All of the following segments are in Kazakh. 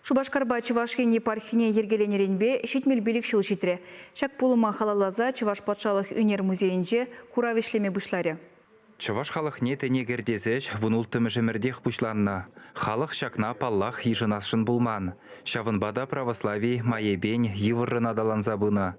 Шубашкарба Чувашхен епархине ергеленеренбе шитмел билік шыл житре. Шак пулыма халалаза Чуваш патшалық үнер музейінже куравешлеме бұшлары. Чуваш халық не тәне кердезеш вұнултымы жемірдех бұшланна. Халық шакна паллах ежынасшын бұлман. Шавынбада православий майебен евыррын адаланза бұны.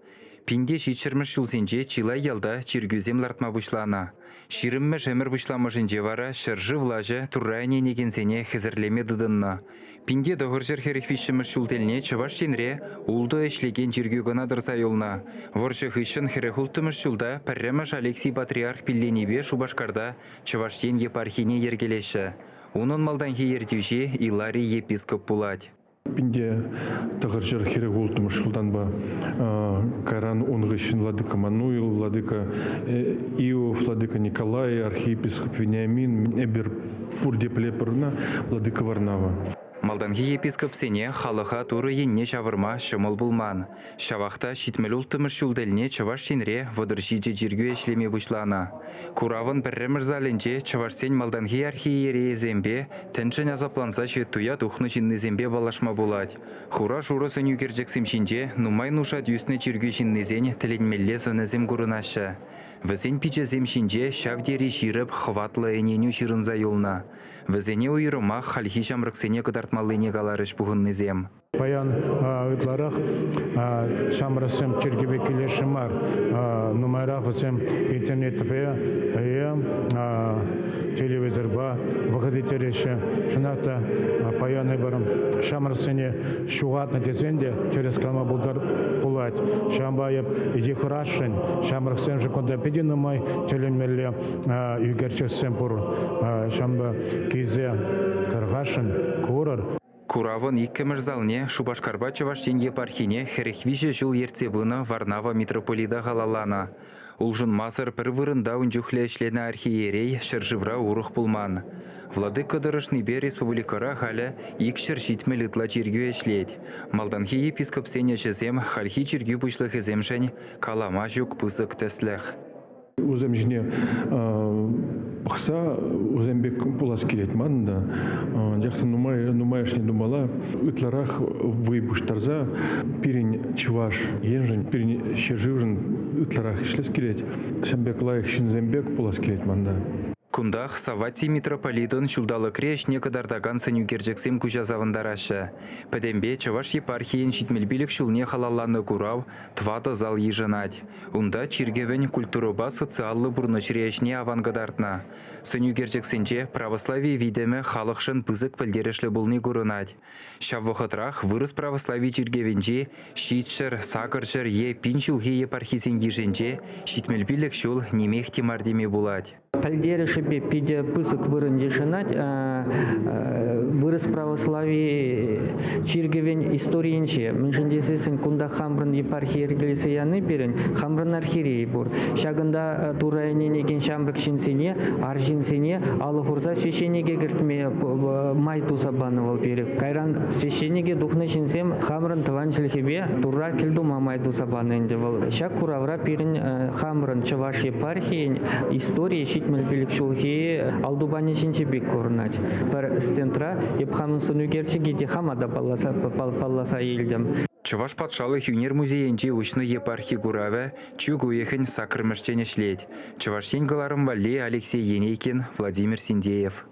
Пинде шитшірміш шулзенже чила елда чиргюзем лартма бұшлана. Ширіммі жемір бұшламышынже вара шыржы влажы туррайне негензене хезірлеме дыдынна. Пинде доғыржыр херехвишіміш шултелне Чуваш тенре улды эшлеген жиргюгана дырса юлна. Воржы хышын херехултымыш шулда пәрреміш Алексей Патриарх пилленебе Шубашкарда Чуваштен епархине ергелеші. Унын малданхи ертюже Иларий епископ пулать. Пинде тағыржыр херек ултымыш жылдан ба Каран оңғышын владыка Мануил, владыка Иов, владыка Николай, архиепископ Вениамин, эбер пурдеплепырна, владыка Варнава. Малданхи епископ сене халыха туры енне чавырма шымыл булман. Шавахта шитмел ултымыш юлдельне Чуваш тенре водыршиже жиргю эшлеме бушлана. Куравын пірремір залінже Чувашсен Малданхи архиерея зембе тәншін азапланса шеттуя тухны жинны зембе балашма булать. Хура шуры сөню керджексім шинже нумай нушат юсны жиргю жиннезен тіленмелле сөнезем гурынашы. Візен пичезем шинже шавдері жиріп хватлы эненю жирынза юлна. Візене уйрыма хальхи жамрыксене кыдартмалыне галарыш бұғыннезем. Паян ытларах шамрасем чергеве келешимар нумайрах васем интернетпе телевизорба выходи тереше шунакта паяны барым шамрасене шугатна дезенде через калма булдар пулать шамбаев иди хорошен шамрасем же конда пединамай теленмелле югерчесем пур шамба кизе каргашен курар. Куравын иккімір залне Шубашкарба Чуваштен епархине херехвиже жыл ерцебыны Варнава митрополида халалана. Улжын масыр пір вырында үнжухле эшлені архиерей шыржывра урық пулман. Владык кыдырышны бе республикара халі икшір житмел ытла жиргю эшлет. Малданхи епископ сене жезем хальхи жиргю бұшлық ezemшен калама жүк пызык тәсліх. Өзім жіне бақса өзембек пулас келет манда. Жақсы нумайышне думала. Үтларах выйбуштарза пирин Чуваш енжін, пирин шерживжін үтларах ішлес келет. Шамбек лайық шинзембек пулас келет манда. Кундах Савати митрополитын шулдалы креш некадардаган сыню керджексем кужазавындарашы. Пәдембе Чуваш епархиен шитмелбилік шулне халалланы курав твады зал ежынать. Унда чиргевен культуроба социаллы бурнышрешне авангадартна. Сыню керджексенче православие видеме халықшын пызык пілдерешлі бұлны көрінать. Шаввахытрах вырыс православие чиргевенче шитшір, сакыршыр е пинчулхи епархисен еженче шитмелбилік шул немех темардеме булать. Пальдерышебе пиде пысык вырын дешинать, вырыс православие чиргевен историенче. Меншендесесін кунда хамрын епархия ергелесе яны берін, хамрын архиерей бұр. Шагында турайненеген шамрық шинсене, аржинсене, алы хурза священеге гіртме май тусабанывал берік. Кайран священеге духны шинсем хамрын тыванчылхебе тура келду мамай тусабанындевал. Шак куравра берін хамрын Чуваш епархиен история шитмелбилік шулхи алдубаны шинчебек көрінать. Бір стентра епхамын сұну керчеге де хамада палласа елдім. Чуваш патшалық юнер музейінже ұшны епархи гураве чугу ехін сакырмыштен ешлет. Чуваш сенгаларым валли Алексей Енейкин, Владимир Синдеев.